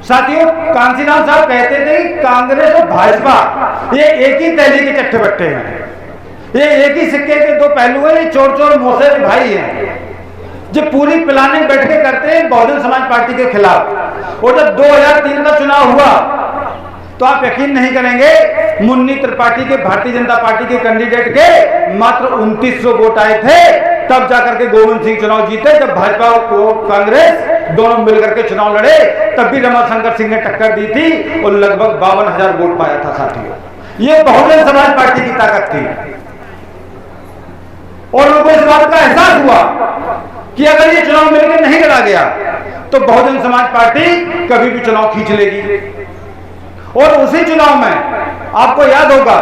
साथियों, कांसीराम साहब कहते थे कि कांग्रेस और भाजपा ये एक ही तैली के चट्टे बट्टे हैं, ये एक ही सिक्के के दो पहलू हैं, ये चोर चोर मोसे भाई हैं जो पूरी प्लानिंग बैठ के करते हैं बहुजन समाज पार्टी के खिलाफ। और जब 2003 का चुनाव हुआ तो आप यकीन नहीं करेंगे, मुन्नी त्रिपाठी के भारतीय जनता पार्टी के कैंडिडेट के मात्र 2900 वोट आए थे, तब जाकर के गोविंद सिंह चुनाव जीते। जब भाजपा को कांग्रेस दोनों मिलकर के चुनाव लड़े तब भी रमाशंकर सिंह ने टक्कर दी थी और लगभग 52,000 वोट पाया था। साथियों, ये बहुजन समाज पार्टी की ताकत थी और उनको इस बात का एहसास हुआ कि अगर ये चुनाव मिलकर नहीं लड़ा गया तो बहुजन समाज पार्टी कभी भी चुनाव खींच लेगी। और उसी चुनाव में आपको याद होगा,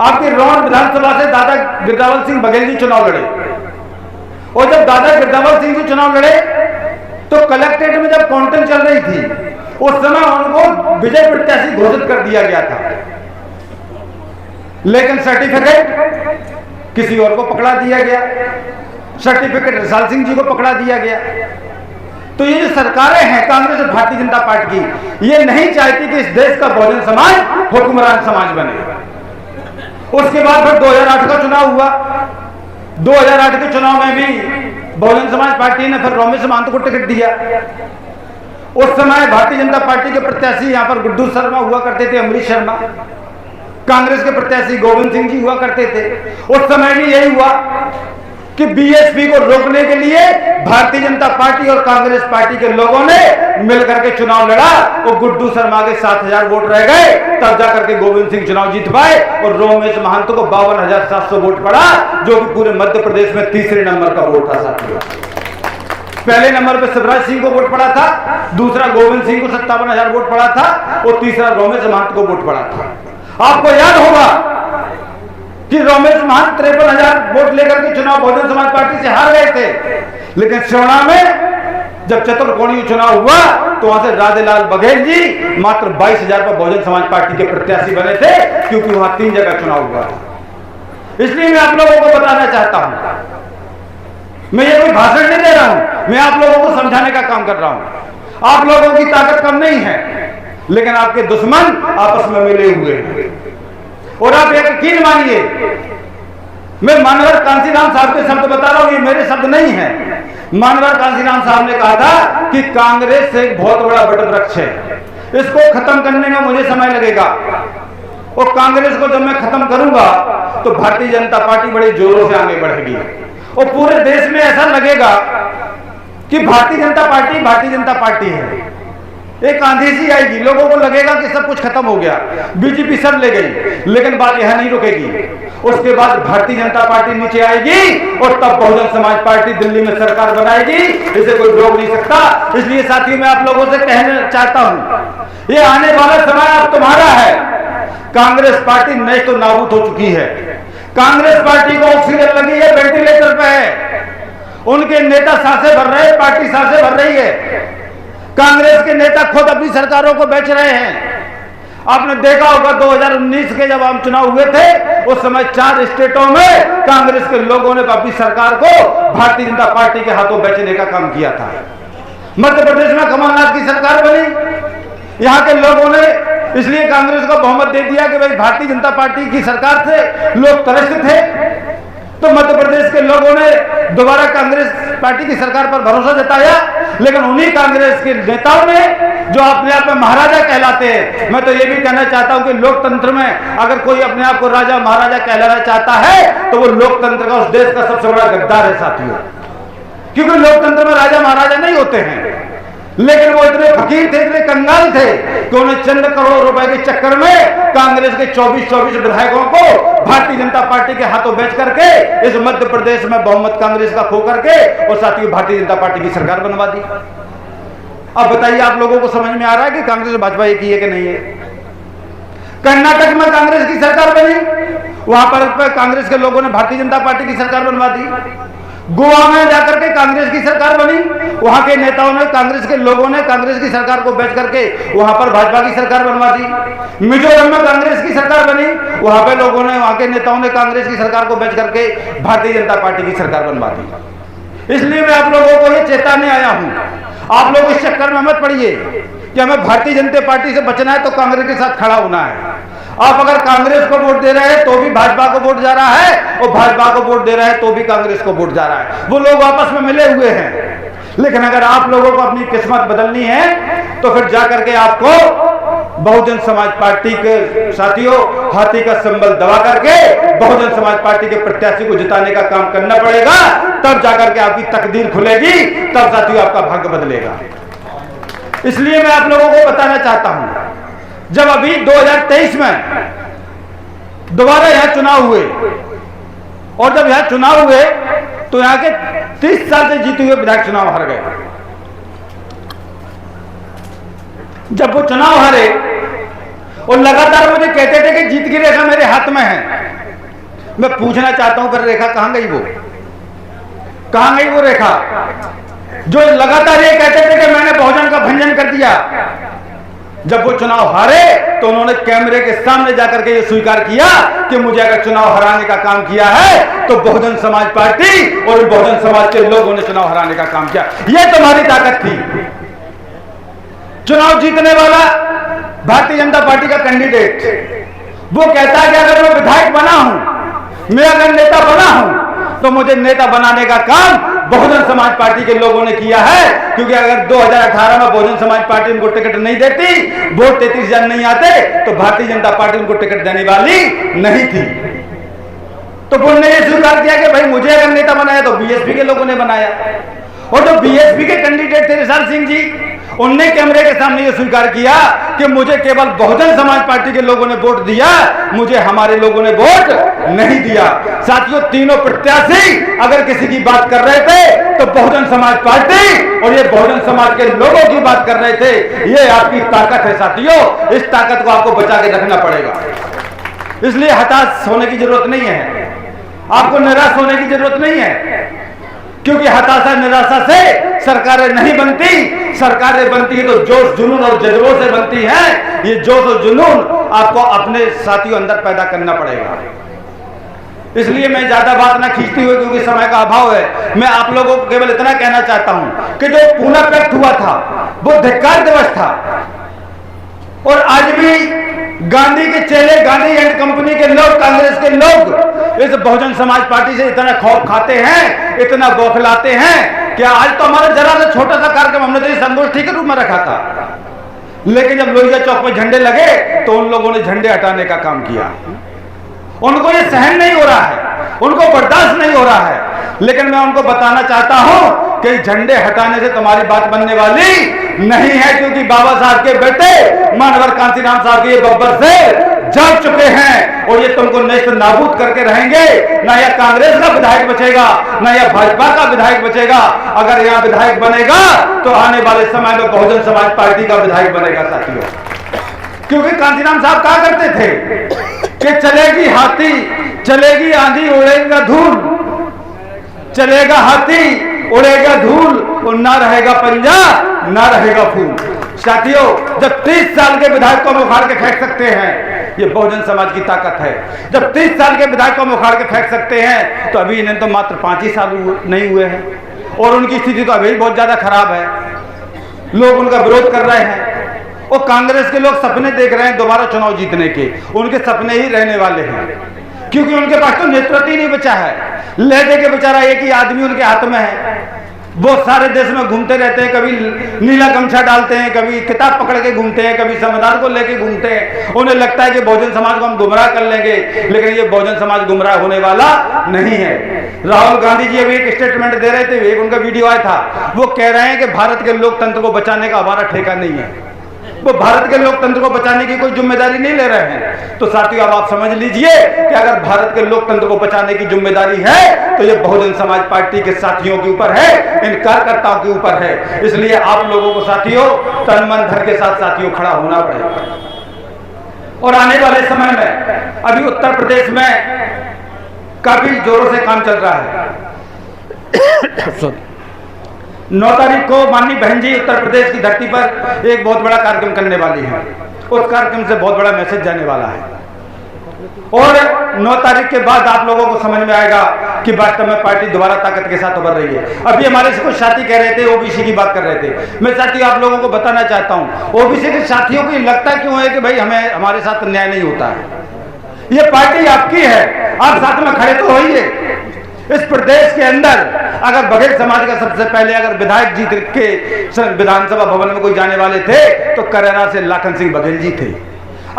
आपकी रौन विधानसभा से दादा गिरदावल सिंह बघेल जी चुनाव लड़े और जब दादा गिरदावल सिंह जी चुनाव लड़े तो कलेक्ट्रेट में जब काउंटिंग चल रही थी उस समय उनको विजय प्रत्याशी घोषित कर दिया गया था, लेकिन सर्टिफिकेट किसी और को पकड़ा दिया गया, सर्टिफिकेट रिसाल सिंह जी को पकड़ा दिया गया। तो ये जो सरकारें हैं कांग्रेस और भारतीय जनता पार्टी की, ये नहीं चाहती कि इस देश का बहुजन समाज हुक्मरान समाज बने। उसके बाद फिर 2008 का चुनाव हुआ। 2008 के चुनाव में भी बहुजन समाज पार्टी ने फिर रमेश महंत को टिकट दिया। उस समय भारतीय जनता पार्टी के प्रत्याशी यहां पर गुड्डू शर्मा हुआ करते थे, अमरीश शर्मा। कांग्रेस के प्रत्याशी गोविंद सिंह जी हुआ करते थे। उस समय भी यही हुआ कि बीएसपी को रोकने के लिए भारतीय जनता पार्टी और कांग्रेस पार्टी के लोगों ने मिलकर के चुनाव लड़ा और गुड्डू शर्मा के 7,000 वोट रह गए, तब जाकर के गोविंद सिंह चुनाव जीत पाए और रमेश महंत को 52,700 वोट पड़ा, जो कि पूरे मध्य प्रदेश में तीसरे नंबर का वोट था। साथियों, पहले नंबर पे शिवराज सिंह को वोट पड़ा था, दूसरा गोविंद सिंह को 57,000 वोट पड़ा था और तीसरा रमेश महंत को वोट पड़ा था। आपको याद होगा कि रमेश महंत 53,000 वोट लेकर के चुनाव बहुजन समाज पार्टी से हार गए थे, लेकिन सिवना में जब चतुर्कोणीय चुनाव हुआ तो वहां से राजेलाल बघेल जी मात्र 22,000 पर बहुजन समाज पार्टी के प्रत्याशी बने थे, क्योंकि वहां 3 जगह चुनाव हुआ था। इसलिए मैं आप लोगों को बताना चाहता हूं, मैं ये कोई भाषण नहीं दे रहा हूं, मैं आप लोगों को समझाने का काम कर रहा हूं। आप लोगों की ताकत कम नहीं है, लेकिन आपके दुश्मन आपस में मिले हुए हैं। और आप यकीन मानिए, मैं मानवर कांसीराम साहब के शब्द बता रहा हूं, ये मेरे शब्द नहीं है। मानवर कांसीराम साहब ने कहा था कि कांग्रेस एक बहुत बड़ा वटवृक्ष है, इसको खत्म करने में मुझे समय लगेगा और कांग्रेस को जब मैं खत्म करूंगा तो भारतीय जनता पार्टी बड़े जोरों से आगे बढ़ेगी और पूरे देश में ऐसा लगेगा कि भारतीय जनता पार्टी है। एक आंधी सी आएगी, लोगों को लगेगा कि सब कुछ खत्म हो गया, बीजेपी सब ले गई, लेकिन बात यह नहीं रुकेगी। उसके बाद भारतीय जनता पार्टी नीचे आएगी और तब बहुजन समाज पार्टी दिल्ली में सरकार बनाएगी, इसे कोई रोक नहीं सकता। इसलिए साथियों, मैं आप लोगों से कहना चाहता हूं, ये आने वाला समय अब तुम्हारा है। कांग्रेस पार्टी नहीं तो नाबूद हो चुकी है। कांग्रेस पार्टी को ऑक्सीजन लगी है, वेंटिलेटर पे है, उनके नेता सांसें भर रहे हैं, पार्टी सांसें भर रही है। कांग्रेस के नेता खुद अपनी सरकारों को बेच रहे हैं। आपने देखा होगा 2019 के जब आम चुनाव हुए थे, उस समय 4 स्टेटों में कांग्रेस के लोगों ने अपनी सरकार को भारतीय जनता पार्टी के हाथों बेचने का काम किया था। मध्य प्रदेश में कमलनाथ की सरकार बनी, यहाँ के लोगों ने इसलिए कांग्रेस को बहुमत दे दिया कि भाई भारतीय जनता पार्टी की सरकार से लोग त्रस्त थे, तो मध्य प्रदेश के लोगों ने दोबारा कांग्रेस पार्टी की सरकार पर भरोसा जताया। लेकिन उन्हीं कांग्रेस के नेताओं ने, जो अपने आप में महाराजा कहलाते हैं, मैं तो ये भी कहना चाहता हूं कि लोकतंत्र में अगर कोई अपने आप को राजा महाराजा कहलाना चाहता है तो वो लोकतंत्र का, उस देश का सबसे बड़ा गद्दार है। साथियों, क्योंकि लोकतंत्र में राजा महाराजा नहीं होते हैं, लेकिन वो इतने फकीर थे, इतने कंगाल थे कि उन्हें चंद करोड़ रुपए के चक्कर में कांग्रेस के 24 विधायकों को भारतीय जनता पार्टी के हाथों बेच करके इस मध्य प्रदेश में बहुमत कांग्रेस का खो करके और साथ ही भारतीय जनता पार्टी की सरकार बनवा दी। अब बताइए, आप लोगों को समझ में आ रहा है कि कांग्रेस और भाजपा एक ही है कि नहीं है? कर्नाटक में कांग्रेस की सरकार बनी, वहां पर कांग्रेस के लोगों ने भारतीय जनता पार्टी की सरकार बनवा दी। गोवा में जाकर के कांग्रेस की सरकार बनी, वहां के नेताओं ने, कांग्रेस के लोगों ने कांग्रेस की सरकार को बेच करके वहां पर भाजपा की सरकार बनवा दी। मिजोरम में कांग्रेस की सरकार बनी, वहां पे लोगों ने, वहां के नेताओं ने कांग्रेस की सरकार को बेच करके भारतीय जनता पार्टी की सरकार बनवा दी। इसलिए मैं आप लोगों को ये चेताने आया हूं, आप लोग इस चक्कर में मत पड़िए कि हमें भारतीय जनता पार्टी से बचना है तो कांग्रेस के साथ खड़ा होना है। आप अगर कांग्रेस को वोट दे रहे हैं तो भी भाजपा को वोट जा रहा है, और भाजपा को वोट दे रहे हैं तो भी कांग्रेस को वोट जा रहा है। वो लोग आपस में मिले हुए हैं। लेकिन अगर आप लोगों को अपनी किस्मत बदलनी है तो फिर जाकर के आपको बहुजन समाज पार्टी के साथियों हाथी का संबल दबा करके बहुजन समाज पार्टी के प्रत्याशी को जिताने का काम करना पड़ेगा। तब जाकर के आपकी तकदीर खुलेगी, तब साथियों आपका भाग्य बदलेगा। इसलिए मैं आप लोगों को बताना चाहता हूं, जब अभी 2023 में दोबारा यहां चुनाव हुए, और जब यहां चुनाव हुए तो यहां के 30 साल से जीते हुए विधायक चुनाव हार गए। जब वो चुनाव हारे और लगातार मुझे कहते थे कि जीत की रेखा मेरे हाथ में है, मैं पूछना चाहता हूं फिर रेखा कहां गई? वो कहां गई वो रेखा जो लगातार ये कहते थे कि मैंने बहुजन का भंजन कर दिया? जब वो चुनाव हारे तो उन्होंने कैमरे के सामने जाकर के ये स्वीकार किया कि मुझे अगर चुनाव हराने का काम किया है तो बहुजन समाज पार्टी और बहुजन समाज के लोगों ने चुनाव हराने का काम किया। ये तुम्हारी ताकत थी। चुनाव जीतने वाला भारतीय जनता पार्टी का कैंडिडेट वो कहता है कि अगर मैं विधायक बना हूं, मैं अगर नेता बना हूं, तो मुझे नेता बनाने का काम बहुजन समाज पार्टी के लोगों ने किया है। क्योंकि अगर 2018 में बहुजन समाज पार्टी उनको टिकट नहीं देती, वोट 33,000 नहीं आते, तो भारतीय जनता पार्टी उनको टिकट देने वाली नहीं थी। तो उन्होंने ये स्वीकार किया कि भाई मुझे अगर नेता बनाया तो बीएसपी के लोगों ने बनाया। और जो बीएसपी के कैंडिडेट थे रिसाल सिंह जी, उनने कैमरे के सामने ये स्वीकार किया कि मुझे केवल बहुजन समाज पार्टी के लोगों ने वोट दिया, मुझे हमारे लोगों ने वोट नहीं दिया। साथियों, तीनों प्रत्याशी अगर किसी की बात कर रहे थे तो बहुजन समाज पार्टी और ये बहुजन समाज के लोगों की बात कर रहे थे। ये आपकी ताकत है साथियों, इस ताकत को आपको बचा के रखना पड़ेगा। इसलिए हताश होने की जरूरत नहीं है, आपको निराश होने की जरूरत नहीं है, क्योंकि हताशा निराशा से सरकारें नहीं बनती। सरकारें बनती है तो जोश जुनून और जज्बों से बनती है। ये जोश और जुनून आपको अपने साथियों अंदर पैदा करना पड़ेगा। इसलिए मैं ज्यादा बात ना खींचती हुई, क्योंकि समय का अभाव है, मैं आप लोगों को केवल इतना कहना चाहता हूं कि जो पुणे पैक्ट हुआ था वो धिक्कार दिवस था। और आज भी गांधी के चेले, गांधी एंड कंपनी के लोग, कांग्रेस के लोग इस बहुजन समाज पार्टी से इतना खौफ खाते हैं, इतना बौखलाते हैं कि आज तो हमारा जरा सा छोटा सा कार्यक्रम हमने तो इस संगोष्ठी के रूप में रखा था, लेकिन जब लोहिया चौक पर झंडे लगे तो उन लोगों ने झंडे हटाने का काम किया। उनको ये सहन नहीं हो रहा है, उनको बर्दाश्त नहीं हो रहा है। लेकिन मैं उनको बताना चाहता हूं कि झंडे हटाने से तुम्हारी बात बनने वाली नहीं है, क्योंकि बाबा साहब के बेटे मानवर कांतीराम साहब के ये बब्बर से जाग चुके हैं और ये तुमको नेस्त नाबूद करके रहेंगे। ना यह कांग्रेस का विधायक बचेगा, ना यह भाजपा का विधायक बचेगा। अगर यहाँ विधायक बनेगा तो आने वाले समय में बहुजन समाज पार्टी का विधायक बनेगा साथियों। क्योंकि कांतीराम साहब कहा करते थे कि चलेगी हाथी, चलेगी आंधी, उड़ेगा धूल, चलेगा हाथी उड़ेगा धूल, और ना रहेगा पंजा ना रहेगा फूल। साथियों, जब 30 साल के विधायक को हम उखाड़ के फेंक सकते हैं, ये बहुजन समाज की ताकत है। जब 30 साल के विधायक को हम उखाड़ के फेंक सकते हैं, तो अभी इन्हें तो मात्र 5 ही साल नहीं हुए हैं और उनकी स्थिति तो अभी बहुत ज्यादा खराब है। लोग उनका विरोध कर रहे हैं और कांग्रेस के लोग सपने देख रहे हैं दोबारा चुनाव जीतने के। उनके सपने ही रहने वाले हैं, क्योंकि उनके पास तो नेतृत्व ही नहीं बचा है। ले दे के बेचारा एक ही आदमी उनके हाथ में है। वो सारे देश में घूमते रहते हैं, कभी नीला गमछा डालते हैं, कभी किताब पकड़ के घूमते हैं, कभी संविधान को लेके घूमते हैं। उन्हें लगता है कि बहुजन समाज को हम गुमराह कर लेंगे, लेकिन ये बहुजन समाज गुमराह होने वाला नहीं है। राहुल गांधी जी अभी एक स्टेटमेंट दे रहे थे, एक उनका वीडियो आया था, वो कह रहे हैं कि भारत के लोकतंत्र को बचाने का हमारा ठेका नहीं है। वो भारत के लोकतंत्र को बचाने की कोई जिम्मेदारी नहीं ले रहे हैं। तो साथियों, अब आप समझ लीजिए कि अगर भारत के लोकतंत्र को बचाने की जिम्मेदारी है तो ये बहुजन समाज पार्टी के साथियों के ऊपर है, इन कार्यकर्ताओं के ऊपर है। इसलिए आप लोगों को साथियों तन मन धन के साथ साथियों खड़ा होना पड़ेगा। और आने वाले समय में अभी उत्तर प्रदेश में काफी जोरों से काम चल रहा है। 9 तारीख को माननीय बहन जी उत्तर प्रदेश की धरती पर एक बहुत बड़ा कार्यक्रम करने वाली है। उस कार्यक्रम से बहुत बड़ा मैसेज जाने वाला है। और 9 तारीख के बाद आप लोगों को समझ में आएगा कि वास्तव में पार्टी दोबारा ताकत के साथ उभर रही है। अभी हमारे से कुछ साथी कह रहे थे, ओबीसी की बात कर रहे थे। मैं साथियों आप लोगों को बताना चाहता हूं, ओबीसी के साथियों को ये लगता क्यों है कि भाई हमारे साथ न्याय नहीं होता है। ये पार्टी आपकी है, आप साथ में खड़े तो होइए। इस प्रदेश के अंदर अगर बघेल समाज का सबसे पहले अगर विधायक जीत के विधानसभा भवन में कोई जाने वाले थे तो करेरा से लाखन सिंह बघेल जी थे।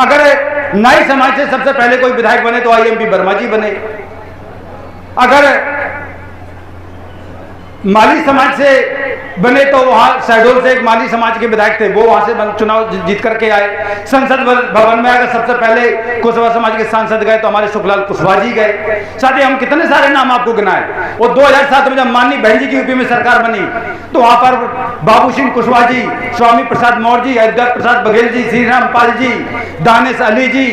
अगर नाई समाज से सबसे पहले कोई विधायक बने तो आईएमपी वर्मा जी बने। अगर माली समाज से बने तो वहां शहडोल से एक माली समाज के विधायक थे, वो वहां से चुनाव जीत करके आए। संसद भवन में अगर सबसे पहले कुशवाहा समाज के सांसद गए तो हमारे सुखलाल कुशवाहा जी गए। साथ ही हम कितने सारे नाम आपको गिनाए। और 2007 में जब माननीय बहन जी की यूपी में सरकार बनी तो वहां पर बाबू सिंह कुशवाहा जी, स्वामी प्रसाद मौर्य जी, अयोध्या प्रसाद बघेल जी, श्री राम पाल जी, दानिश अली जी,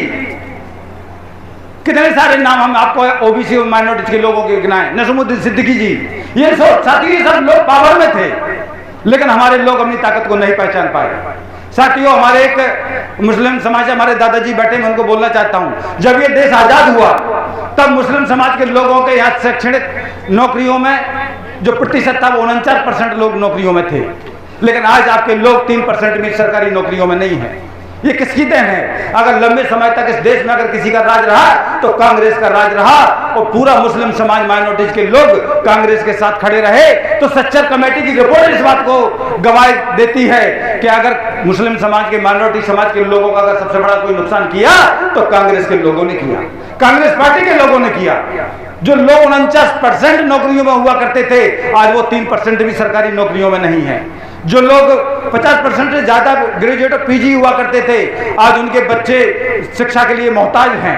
कितने सारे नाम हम आपको ओबीसी और माइनॉरिटीज के लोगों के गिनाए, नजमुद्दीन सिद्दीकी जी। ये साथियों सब लोग पावर में थे, लेकिन हमारे लोग अपनी ताकत को नहीं पहचान पाए। साथियों हमारे एक मुस्लिम समाज से हमारे दादाजी बैठे, मैं उनको बोलना चाहता हूं, जब ये देश आजाद हुआ तब मुस्लिम समाज के लोगों के यहाँ शैक्षणिक नौकरियों में जो प्रतिशत था वो 49% लोग नौकरियों में थे, लेकिन आज आपके लोग 3% भी सरकारी नौकरियों में नहीं है। ये किसकी देन है? अगर लंबे समय तक इस देश में अगर किसी का राज रहा तो कांग्रेस का राज रहा और पूरा मुस्लिम समाज माइनॉरिटीज के लोग कांग्रेस के साथ खड़े रहे। तो सच्चर कमेटी की रिपोर्ट इस बात को गवाही देती है कि अगर मुस्लिम समाज के माइनॉरिटी समाज के लोगों का अगर सबसे बड़ा कोई नुकसान किया तो कांग्रेस के लोगों ने किया, कांग्रेस पार्टी के लोगों ने किया। जो लोग 49% नौकरियों में हुआ करते थे आज वो 3% भी सरकारी नौकरियों में नहीं है। जो लोग 50% से ज्यादा ग्रेजुएट और पीजी हुआ करते थे आज उनके बच्चे शिक्षा के लिए मोहताज हैं।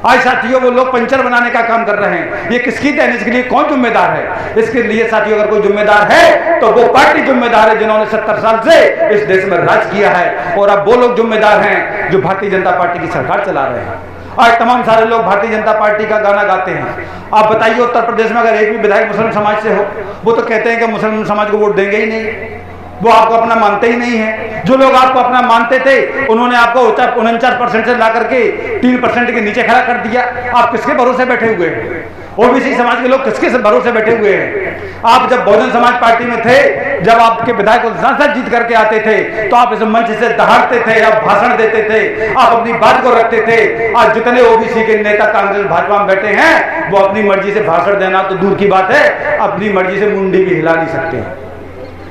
आज साथियों वो लोग पंचर बनाने का काम कर रहे हैं। ये किसकी देन? इसके लिए कौन जिम्मेदार है? इसके लिए साथियों अगर कोई जिम्मेदार है तो वो पार्टी जिम्मेदार है जिन्होंने 70 साल से इस देश में राज किया है, और अब वो लोग जिम्मेदार हैं जो भारतीय जनता पार्टी की सरकार चला रहे हैं। आज तमाम सारे लोग भारतीय जनता पार्टी का गाना गाते हैं। आप बताइए उत्तर प्रदेश में अगर एक भी विधायक मुस्लिम समाज से हो, वो तो कहते हैं कि मुस्लिम समाज को वोट देंगे ही नहीं, वो आपको अपना मानते ही नहीं है। जो लोग आपको अपना मानते थे उन्होंने आपको 49% से ला करके 3% के नीचे खड़ा कर दिया। आप किसके भरोसे बैठे हुए हैं? ओबीसी समाज के लोग किसके भरोसे बैठे हुए हैं? आप जब बहुजन समाज पार्टी में थे, जब आपके विधायक सांसद जीत करके आते थे तो आप इस मंच से दहाड़ते थे, आप भाषण देते थे, आप अपनी बात को रखते थे। आज जितने ओबीसी के नेता कांग्रेस भाजपा में बैठे हैं वो अपनी मर्जी से भाषण देना तो दूर की बात है, अपनी मर्जी से मुंडी भी हिला नहीं सकते हैं।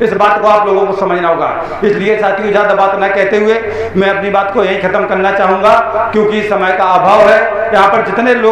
इस बात को आप लोगों को समझना होगा। इसलिए साथियों ज्यादा बात न कहते हुए मैं अपनी बात को यहीं खत्म करना चाहूंगा, क्योंकि समय का अभाव है। यहाँ पर जितने लोग